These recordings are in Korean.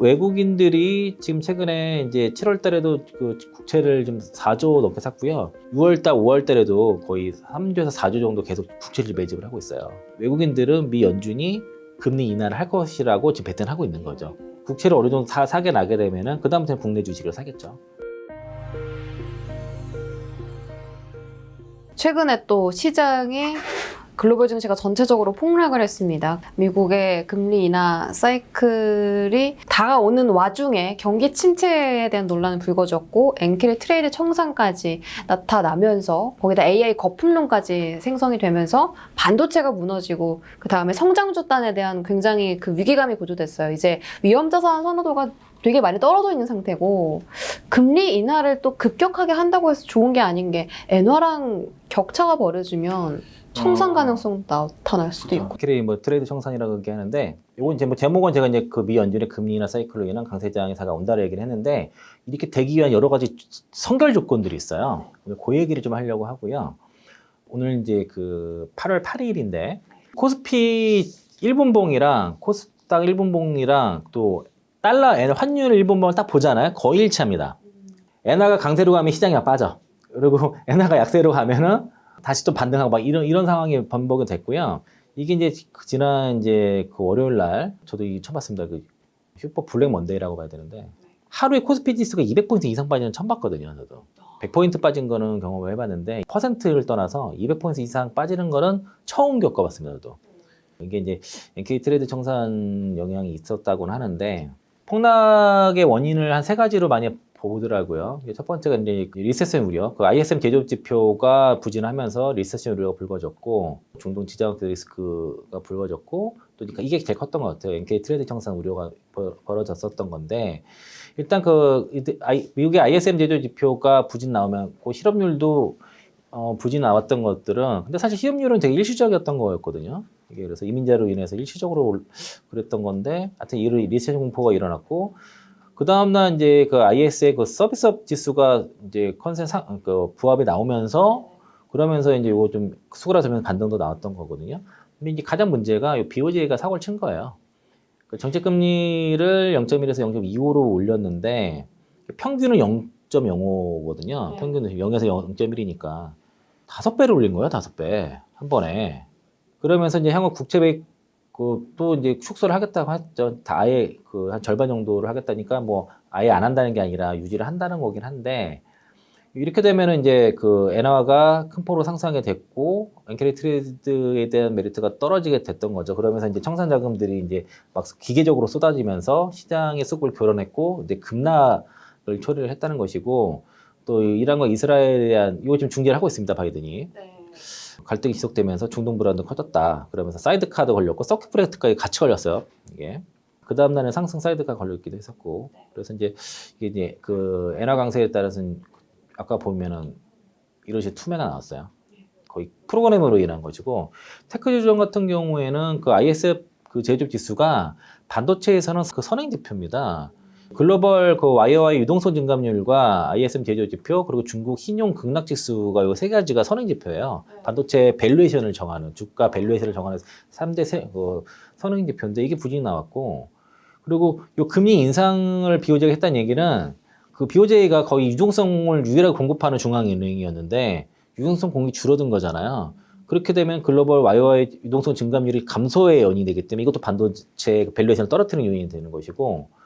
외국인들이 지금 최근에 이제 7월 달에도 그 국채를 좀 4조 넘게 샀고요. 6월 달, 5월 달에도 거의 3조에서 4조 정도 계속 국채를 매집을 하고 있어요. 외국인들은 미 연준이 금리 인하를 할 것이라고 지금 배팅하고 있는 거죠. 국채를 어느 정도 사게 나게 되면은 그다음부터는 국내 주식을 사겠죠. 최근에 또 시장이 글로벌 증시가 전체적으로 폭락을 했습니다. 미국의 금리 인하 사이클이 다가오는 와중에 경기 침체에 대한 논란은 불거졌고 엔켈의 트레이드 청산까지 나타나면서 거기다 AI 거품론까지 생성이 되면서 반도체가 무너지고 그 다음에 성장주단에 대한 굉장히 그 위기감이 고조됐어요. 이제 위험자산 선호도가 되게 많이 떨어져 있는 상태고 금리 인하를 또 급격하게 한다고 해서 좋은 게 아닌 게 엔화랑 격차가 벌어지면 청산 가능성 나타날 수도 있고. 확실히 뭐 트레이드 청산이라고 얘기하는데 이건 이제 뭐 제목은 제가 이제 그 미 연준의 금리 인하 사이클로 인한 강세장 인사가 온다고 얘기를 했는데 이렇게 되기 위한 여러 가지 선결 조건들이 있어요. 그 얘기를 좀 하려고 하고요. 오늘 이제 그 8월 8일인데 코스피 1분봉이랑 코스닥 1분봉이랑 또 달러 엔 환율 1분봉을 딱 보잖아요. 거의 일치합니다. 엔화가 강세로 가면 시장이 빠져. 그리고 엔화가 약세로 가면은 다시 또 반등하고 막 이런 상황이 반복이 됐고요. 이게 이제 지난 이제 그 월요일 날 저도 이게 처음 봤습니다. 그 슈퍼 블랙 먼데이라고 봐야 되는데 하루에 코스피 지수가 200포인트 이상 빠지는 처음 봤거든요. 저도 100포인트 빠진 거는 경험을 해봤는데 퍼센트를 떠나서 200포인트 이상 빠지는 거는 처음 겪어봤습니다. 저도 이게 이제 NK 트레이드 청산 영향이 있었다고는 하는데 폭락의 원인을 한 세 가지로 많이 보더라고요. 첫 번째가 이제 리세션 우려, 그 ISM 제조업 지표가 부진하면서 리세션 우려가 불거졌고 중동 지정 리스크가 불거졌고 또 그러니까 이게 제일 컸던 것 같아요. NK 트레이드 청산 우려가 벌어졌었던 건데 일단 그 미국의 ISM 제조업 지표가 부진 나오면 그 실업률도 부진 나왔던 것들은 근데 사실 실업률은 되게 일시적이었던 거였거든요. 이게 그래서 이민자로 인해서 일시적으로 그랬던 건데 하여튼 이 리세션 공포가 일어났고 그 다음날 이제 그 IS의 그 서비스업 지수가 이제 그 부합이 나오면서 그러면서 이제 이거 좀 수그라들면서 반등도 나왔던 거거든요. 근데 이제 가장 문제가 이 BOJ가 사고를 친 거예요. 그 정책 금리를 0.1에서 0.25로 올렸는데 평균은 0.05거든요. 평균은 0에서 0.1이니까 5배를 올린 거예요. 5배 한 번에. 그러면서 이제 향후 국채 또 이제 축소를 하겠다고 했죠. 다 아예 그 한 절반 정도를 하겠다니까 뭐 아예 안 한다는 게 아니라 유지를 한다는 거긴 한데 이렇게 되면은 이제 그 엔화가 큰 폭으로 상승하게 됐고 엔켈리 트레이드에 대한 메리트가 떨어지게 됐던 거죠. 그러면서 이제 청산 자금들이 이제 막 기계적으로 쏟아지면서 시장의 쑥을 교란했고 이제 급락을 처리를 했다는 것이고 또 이란과 이스라엘에 대한 이거 지금 중재를 하고 있습니다. 바이든이. 네. 갈등이 지속되면서 중동 불안도 커졌다. 그러면서 사이드카도 걸렸고 서킷 브레이크까지 같이 걸렸어요. 이게 그 다음 날에 상승 사이드카 걸렸기도 했었고 그래서 이제 이게 그 엔화 강세에 따라서는 아까 보면은 이런 식의 투매가 나왔어요. 거의 프로그램으로 인한 것이고 테크 주종 같은 경우에는 그 ISF 그 제조업 지수가 반도체에서는 그 선행 지표입니다. 글로벌 그 YOY 유동성 증감률과 ISM 제조 지표 그리고 중국 신용 극락 지수가 이 세 가지가 선행 지표예요. 반도체 밸류에이션을 정하는 주가 밸류에이션을 정하는 3대 선행 지표인데 이게 부진이 나왔고 그리고 요 금리 인상을 BOJ가 했다는 얘기는 그 BOJ가 거의 유동성을 유일하게 공급하는 중앙은행이었는데 유동성 공급이 줄어든 거잖아요. 그렇게 되면 글로벌 YOY 유동성 증감률이 감소의 원인이 되기 때문에 이것도 반도체 밸류에이션을 떨어뜨리는 요인이 되는 것이고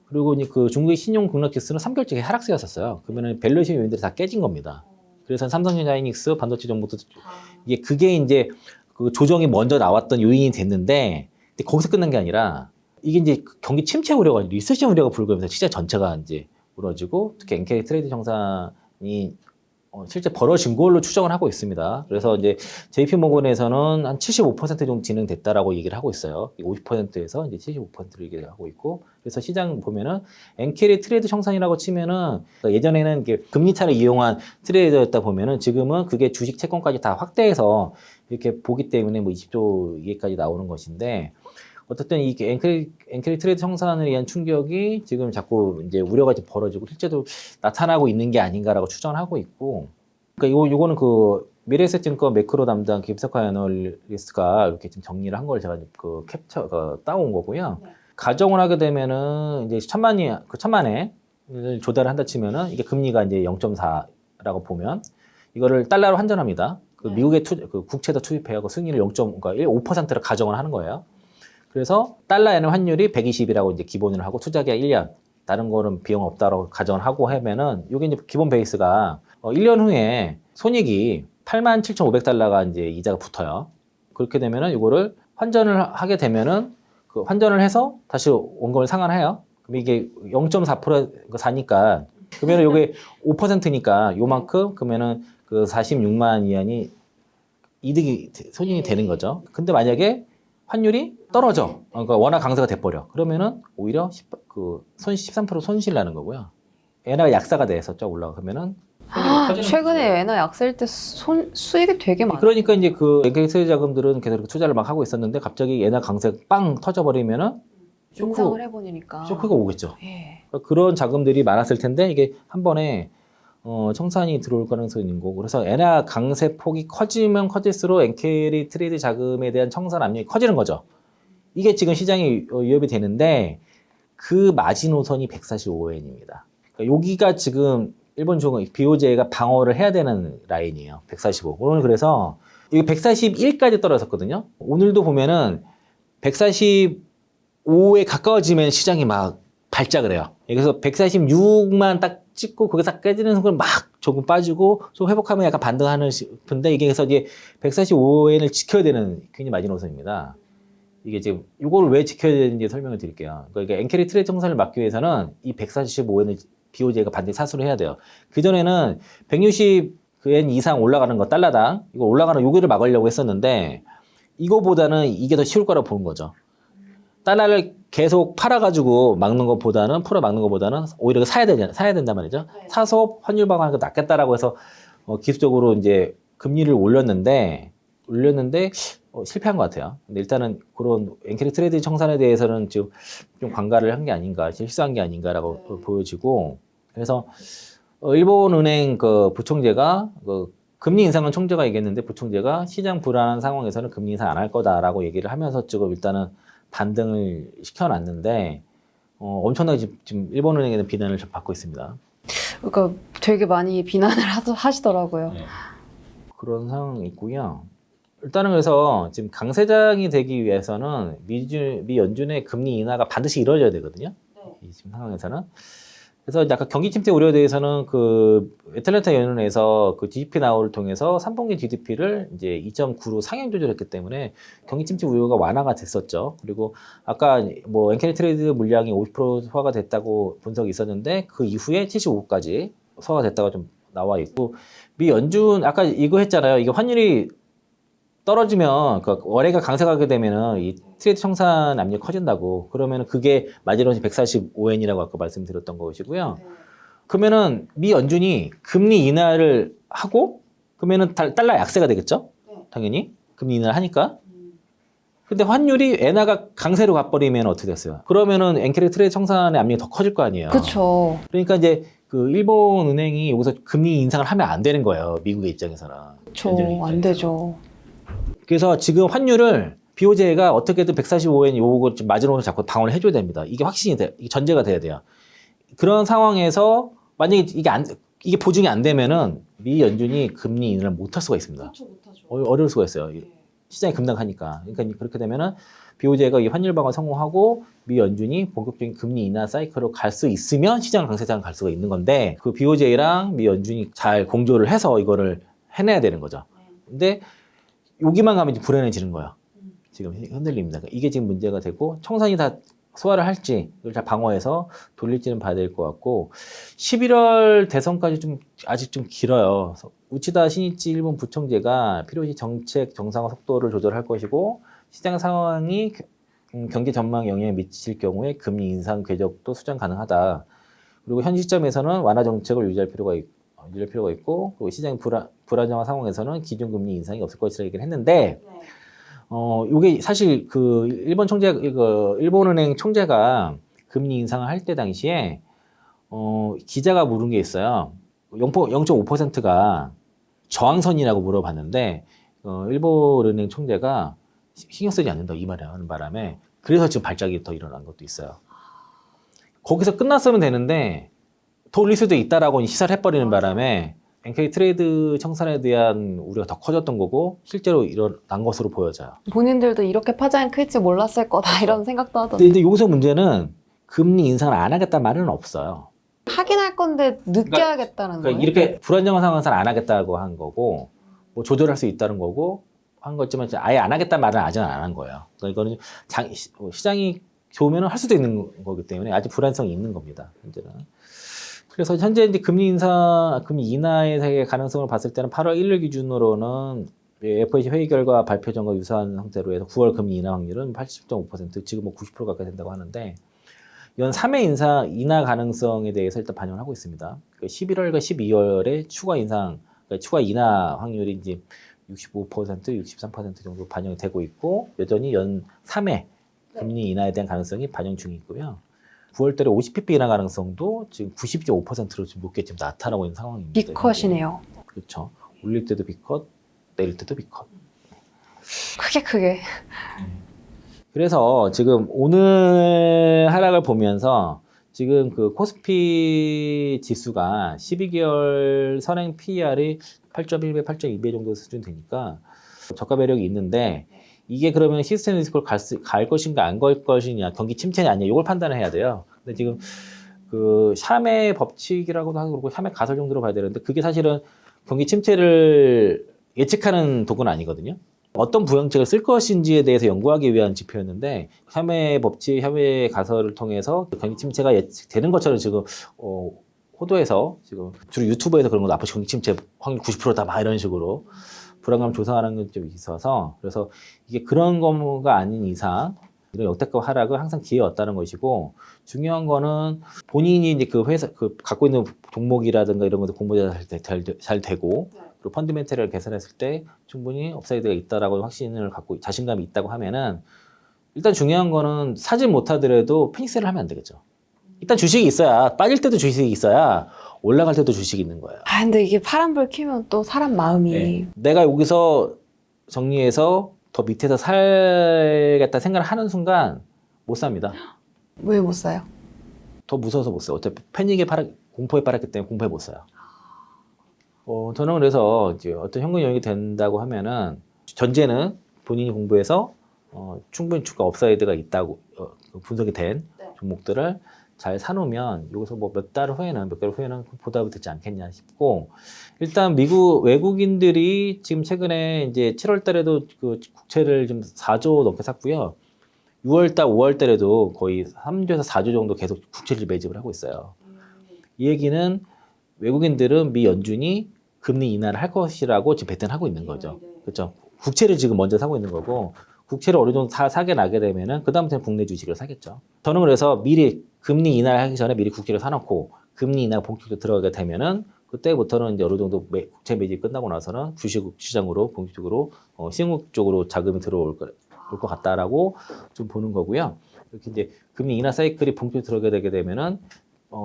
그리고 그 중국의 신용 극락 지수는 3개월째 하락세였었어요. 그러면은 밸류에이션 요인들이 다 깨진 겁니다. 그래서 삼성전자 하이닉스 반도체 정보도 그게 이제 그 조정이 먼저 나왔던 요인이 됐는데 거기서 끝난 게 아니라 이게 이제 경기 침체 우려가 리세션 우려가 불거지면서 시장 전체가 이제 무너지고 특히 NK 트레이드 정산이 실제 벌어진 걸로 추정을 하고 있습니다. 그래서 이제 JP 모건에서는 한 75% 정도 진행됐다라고 얘기를 하고 있어요. 50%에서 이제 75%를 얘기하고 있고, 그래서 시장 보면은 NK의 트레이드 청산이라고 치면은 그러니까 예전에는 이게 금리 차를 이용한 트레이더였다 보면은 지금은 그게 주식 채권까지 다 확대해서 이렇게 보기 때문에 뭐 20조 이게까지 나오는 것인데. 어쨌든 이 엔켈리 트레이드 청산에 의한 충격이 지금 자꾸 이제 우려가 벌어지고 실제로 나타나고 있는 게 아닌가라고 추정을 하고 있고, 그러니까 요거는 그 미래에셋증권 매크로 담당 김석환 애널리스트가 이렇게 좀 정리를 한 걸 제가 그 캡처 따온 거고요. 네. 가정을 하게 되면은 이제 천만에 조달을 한다 치면은 이게 금리가 이제 0.4라고 보면 이거를 달러로 환전합니다. 그 네. 미국의 그 국채에다 투입해요. 그 승리를 5%를 가정을 하는 거예요. 그래서 달러에는 환율이 120이라고 이제 기본으로 하고 투자 기간 1년. 다른 거는 비용 없다라고 가정을 하고 하면은 이게 이제 기본 베이스가 1년 후에 손익이 87,500달러가 이제 이자가 붙어요. 그렇게 되면은 이거를 환전을 하게 되면은 그 환전을 해서 다시 원금을 상환해요. 그럼 이게 0.4% 사니까 그러면은 이게 5%니까 요만큼 그러면은 그 46만 위안이 이득이 손익이 되는 거죠. 근데 만약에 환율이 떨어져. 그러니까 워낙 강세가 돼버려. 그러면은 오히려 그 13% 손실 나는 거고요. 엔화가 약세가 돼서 쫙 올라가면은 최근에 엔화 약세일 때 수익이 되게 많아요. 그러니까 이제 그 엔케이스 자금들은 계속 투자를 막 하고 있었는데 갑자기 엔화 강세 빵 터져버리면은 인상을 해보니까. 쇼크가 오겠죠. 예. 그러니까 그런 자금들이 많았을 텐데 이게 한 번에 청산이 들어올 가능성이 있는 거고 그래서 엔화 강세 폭이 커지면 커질수록 엔캐리 트레이드 자금에 대한 청산 압력이 커지는 거죠. 이게 지금 시장이 위협이 되는데 그 마지노선이 145엔입니다. 그러니까 여기가 지금 일본 중앙 BOJ가 방어를 해야 되는 라인이에요. 145. 오늘 그래서 이게 141까지 떨어졌거든요. 오늘도 보면은 145에 가까워지면 시장이 막 발작을 해요. 그래서 146만 딱 찍고 거기서 깨지는 순간 막 조금 빠지고 좀 회복하면 약간 반등하는 싶은데 이게 그래서 이제 145엔을 지켜야 되는 굉장히 마지노선입니다. 이게 지금 이걸 왜 지켜야 되는지 설명을 드릴게요. 그러니까 엔캐리 트레이드 청산을 막기 위해서는 이 145엔을 BOJ가 반드시 사수를 해야 돼요. 그전에는 160엔 이상 올라가는 거 달러당 이거 올라가는 요기를 막으려고 했었는데 이거보다는 이게 더 쉬울 거라고 보는 거죠. 달러를 계속 팔아가지고 막는 것보다는 막는 것보다는 오히려 사야 된단 말이죠. 네. 사서 환율 방어하는 게 낫겠다라고 해서 기술적으로 이제 금리를 올렸는데 실패한 것 같아요. 근데 일단은 그런 엔캐리 트레이드 청산에 대해서는 지금 좀 관가를 한 게 아닌가, 실수한 게 아닌가라고 보여지고, 그래서 일본은행 그 부총재가 그 금리 인상은 총재가 얘기했는데 부총재가 시장 불안한 상황에서는 금리 인상 안 할 거다라고 얘기를 하면서 지금 일단은 반등을 시켜놨는데 엄청나게 지금 일본은행에는 비난을 좀 받고 있습니다. 그러니까 되게 많이 비난을 하시더라고요. 네. 그런 상황이 있고요. 일단은 그래서 지금 강세장이 되기 위해서는 미 연준의 금리 인하가 반드시 이루어져야 되거든요. 이 지금 상황에서는. 그래서 약간 경기 침체 우려에 대해서는 그 애틀랜타 연은에서 그 GDP 나우를 통해서 3분기 GDP를 이제 2.9로 상향 조절했기 때문에 경기 침체 우려가 완화가 됐었죠. 그리고 아까 뭐 엔캐리 트레이드 물량이 50% 소화가 됐다고 분석이 있었는데 그 이후에 75까지 소화가 됐다고 좀 나와 있고 미 연준 아까 이거 했잖아요. 이게 환율이 떨어지면 그 원화가 강세가게 되면은 이 트레이드 청산 압력이 커진다고 그러면은 그게 마지노선이 145엔이라고 아까 말씀드렸던 것이고요. 그러면은 미 연준이 금리 인하를 하고 그러면은 달러 약세가 되겠죠? 당연히 금리 인하를 하니까. 근데 환율이 엔화가 강세로 가버리면 어떻게 됐어요? 그러면은 엔캐리 트레이드 청산의 압력이 더 커질 거 아니에요. 그렇죠. 그러니까 이제 그 일본 은행이 여기서 금리 인상을 하면 안 되는 거예요. 미국의 입장에서는. 그렇죠. 안 되죠. 그래서 지금 환율을 BOJ가 어떻게든 145엔 요거 좀 마지노선을 잡고 방어를 해줘야 됩니다. 이게 확신이 돼, 이게 전제가 돼야 돼요. 그런 상황에서 만약에 이게 보증이 안 되면은 미 연준이 금리 인하를 못할 수가 있습니다. 그렇죠, 못하죠. 어려울 수가 있어요. 시장이 급락하니까. 그러니까 그렇게 되면은 BOJ가 이 환율 방어 성공하고 미 연준이 본격적인 금리 인하 사이클로 갈 수 있으면 시장 강세장 갈 수가 있는 건데 그 BOJ랑 미 연준이 잘 공조를 해서 이거를 해내야 되는 거죠. 근데 여기만 가면 이제 불안해지는 거예요. 지금 흔들립니다. 이게 지금 문제가 되고 청산이 다 소화를 할지 이걸 잘 방어해서 돌릴지는 봐야 될 것 같고 11월 대선까지 좀 아직 좀 길어요. 우치다 신이치 일본 부총재가 필요시 정책 정상화 속도를 조절할 것이고 시장 상황이 경제 전망에 영향을 미칠 경우에 금리 인상 궤적도 수정 가능하다. 그리고 현 시점에서는 완화 정책을 유지할 필요가 있고 그리고 시장이 불안정한 상황에서는 기준금리 인상이 없을 것이라 얘기를 했는데 이게 사실 그 일본은행 총재가 금리 인상을 할 때 당시에 기자가 물은 게 있어요. 0.5%가 저항선이라고 물어봤는데 일본은행 총재가 신경 쓰지 않는다 이 말을 하는 바람에 그래서 지금 발작이 더 일어난 것도 있어요. 거기서 끝났으면 되는데 더 올릴 수도 있다라고 시사를 해버리는 바람에 NK 트레이드 청산에 대한 우려가 더 커졌던 거고 실제로 일어난 것으로 보여져요. 본인들도 이렇게 파장이 클지 몰랐을 거다 이런 생각도 하던데. 근데 여기서 문제는 금리 인상을 안 하겠다는 말은 없어요. 하긴 할 건데 늦게 하겠다는 거예요? 이렇게 불안정한 상황에서는 안 하겠다고 한 거고 뭐 조절할 수 있다는 거고 한 거지만 아예 안 하겠다는 말은 아직은 안 한 거예요. 그러니까 이거는 시장이 좋으면 할 수도 있는 거기 때문에 아직 불안성이 있는 겁니다. 현재는. 그래서 현재 이제 금리 인하의 가능성을 봤을 때는 8월 1일 기준으로는 FOMC 회의 결과 발표 전과 유사한 상태로 해서 9월 금리 인하 확률은 80.5%, 지금 뭐 90% 가까이 된다고 하는데 연 3회 인하 가능성에 대해서 일단 반영을 하고 있습니다. 11월과 12월에 추가 인하 확률이 이제 65%, 63% 정도 반영이 되고 있고 여전히 연 3회 금리 인하에 대한 가능성이 반영 중이고요. 9월 달에 50pp 인하 가능성도 지금 90.5%로 지금 높게 지금 나타나고 있는 상황입니다. B컷이네요. 그렇죠. 올릴 때도 B컷, 내릴 때도 B컷. 크게. 그래서 지금 오늘 하락을 보면서 지금 그 코스피 지수가 12개월 선행 PER이 8.1배, 8.2배 정도 수준 되니까 저가 매력이 있는데 이게 그러면 시스템 리스크로 갈 것인가 안 갈 것이냐, 경기 침체냐 아니냐 이걸 판단을 해야 돼요. 근데 지금 그 샴의 법칙이라고도 하고 그러고 샴의 가설 정도로 봐야 되는데 그게 사실은 경기 침체를 예측하는 도구는 아니거든요. 어떤 부양책을 쓸 것인지에 대해서 연구하기 위한 지표였는데 샴의 법칙, 샴의 가설을 통해서 경기 침체가 예측되는 것처럼 지금 호도에서 지금 주로 유튜브에서 그런 거 앞으로 경기 침체 확률 90%다 막 이런 식으로 불안감 조성하는 게 좀 있어서 그래서 이게 그런 거가 아닌 이상 이런 역대급 하락은 항상 기회였다는 것이고 중요한 거는 본인이 이제 그 회사 갖고 있는 종목이라든가 이런 것도 공부가 잘 되고 그리고 펀드멘탈을 계산했을 때 충분히 업사이드가 있다라고 확신을 갖고 자신감이 있다고 하면은 일단 중요한 거는 사지 못하더라도 페니셀을 하면 안 되겠죠. 일단 주식이 있어야 빠질 때도 주식이 있어야 올라갈 때도 주식이 있는 거예요. 아 근데 이게 파란불 켜면 또 사람 마음이 네. 내가 여기서 정리해서 더 밑에서 살겠다 생각을 하는 순간 못 삽니다. 왜 못 사요? 더 무서워서 못 사요. 어차피 공포에 빨았기 때문에 공포에 못 사요. 저는 그래서 이제 어떤 현금 영역이 된다고 하면은 전제는 본인이 공부해서 충분히 주가 업사이드가 있다고 분석이 된 종목들을 잘 사놓으면 여기서 뭐 몇 개월 후에는 보답이 되지 않겠냐 싶고 일단 외국인들이 지금 최근에 이제 7월 달에도 그 국채를 좀 4조 넘게 샀고요. 6월 달, 5월 달에도 거의 3조에서 4조 정도 계속 국채를 매집을 하고 있어요. 이 얘기는 외국인들은 미 연준이 금리 인하를 할 것이라고 지금 배팅하고 있는 거죠. 그렇죠. 국채를 지금 먼저 사고 있는 거고 국채를 어느 정도 사게 나게 되면은 그 다음부터는 국내 주식을 사겠죠. 저는 그래서 미리 금리 인하를 하기 전에 미리 국채를 사놓고 금리 인하가 본격적으로 들어가게 되면은 그때부터는 이제 어느 정도 국채 매집 끝나고 나서는 주식 시장으로 본격적으로 시중국 쪽으로 자금이 들어올 것 같다라고 좀 보는 거고요. 이렇게 이제 금리 인하 사이클이 본격적으로 들어가게 되게 되면은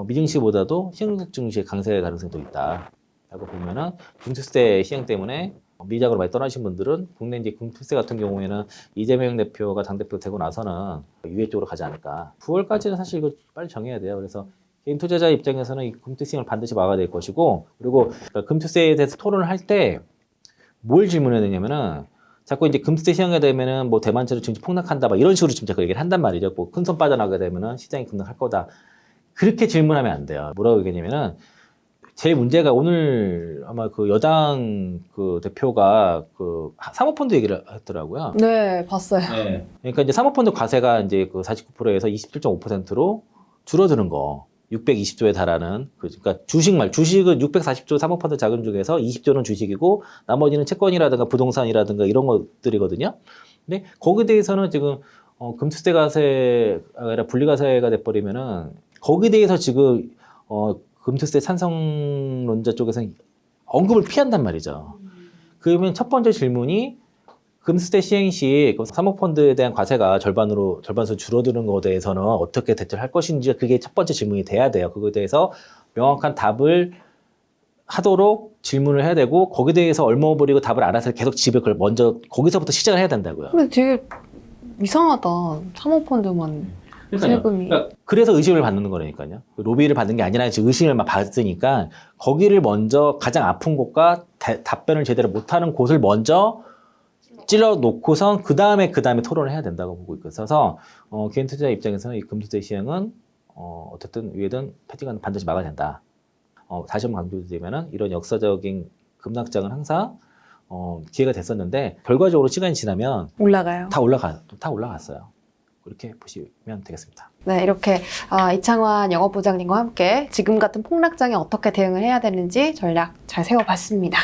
미증시보다도 시중국 증시의 강세 가능성도 있다라고 보면은 금투세 시행 때문에 미장으로 많이 떠나신 분들은 국내 이제 금투세 같은 경우에는 이재명 대표가 당대표 되고 나서는 유예 쪽으로 가지 않을까. 9월까지는 사실 이거 빨리 정해야 돼요. 그래서 개인 투자자 입장에서는 이 금투세를 반드시 막아야 될 것이고 그리고 금투세에 대해서 토론을 할 때 뭘 질문해야 되냐면은 자꾸 이제 금투세 시행하게 되면은 뭐 대만처럼 증시 폭락한다 막 이런 식으로 지금 자꾸 얘기를 한단 말이죠. 뭐 큰 손 빠져나가게 되면은 시장이 급락할 거다. 그렇게 질문하면 안 돼요. 뭐라고 얘기하냐면은 제일 문제가 오늘 아마 그 여당 그 대표가 그 사모펀드 얘기를 했더라고요. 네 봤어요. 네. 그러니까 이제 사모펀드 과세가 이제 그 49%에서 27.5%로 줄어드는 거. 620조에 달하는 그러니까 주식은 640조 사모펀드 자금 중에서 20조는 주식이고 나머지는 채권이라든가 부동산이라든가 이런 것들이거든요. 근데 거기에 대해서는 지금 금투세 과세가 아니라 분리과세가 돼버리면은 거기에 대해서 지금 금투세 찬성론자 쪽에서는 언급을 피한단 말이죠. 그러면 첫 번째 질문이 금투세 시행 시 사모펀드에 대한 과세가 절반수 줄어드는 것에 대해서는 어떻게 대처를 할 것인지 그게 첫 번째 질문이 돼야 돼요. 그거에 대해서 명확한 답을 하도록 질문을 해야 되고 거기에 대해서 얼머버리고 답을 알아서 계속 집에 그걸 먼저 거기서부터 시작을 해야 된다고요. 근데 되게 이상하다. 사모펀드만 세금이. 그래서 의심을 받는 거라니까요. 로비를 받는 게 아니라 지금 의심을 막 받으니까 거기를 먼저 가장 아픈 곳과 답변을 제대로 못하는 곳을 먼저 찔러 놓고선 그 다음에 토론을 해야 된다고 보고 있어서 개인 투자 입장에서는 이 금투자 시장은 어쨌든 위에든 패딩은 반드시 막아야 된다. 다시 한번 강조드리면은 이런 역사적인 급락장은 항상 기회가 됐었는데 결과적으로 시간이 지나면 올라가요. 다 올라갔어요. 그렇게 보시면 되겠습니다. 네, 이렇게 이창환 영업부장님과 함께 지금 같은 폭락장에 어떻게 대응을 해야 되는지 전략 잘 세워봤습니다.